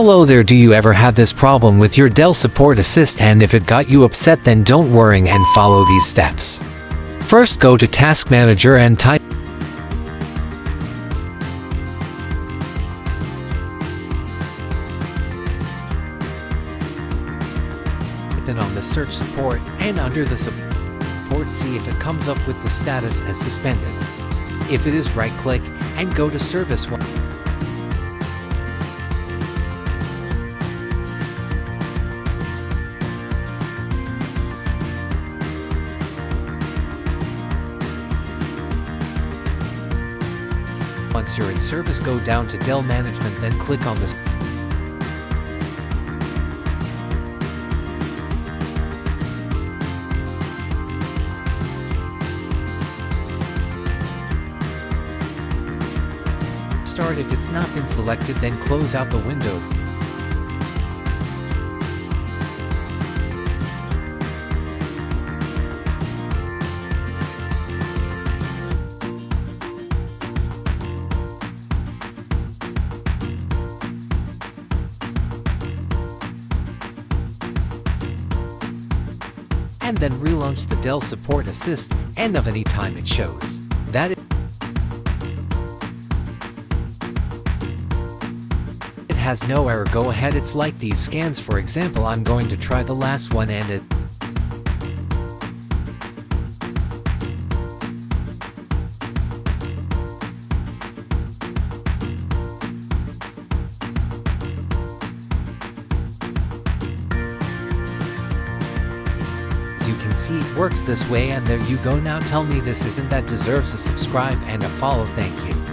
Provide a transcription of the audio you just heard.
Hello there, do you ever have this problem with your Dell Support Assist, and if it got you upset, then don't worry and follow these steps. First, go to Task Manager and type in on the search support, and under the support see if it comes up with the status as suspended. If it is, right click and go to Service 1. Once you're in service, go down to Dell Management, then click on this. Start. If it's not been selected, then close out the windows. And then relaunch the Dell Support Assist, and of any time it shows that it has no error, go ahead. It's like these scans. For example, I'm going to try the last one, and it you can see it works this way, and there you go. Now tell me this isn't that deserves a subscribe and a follow. Thank you.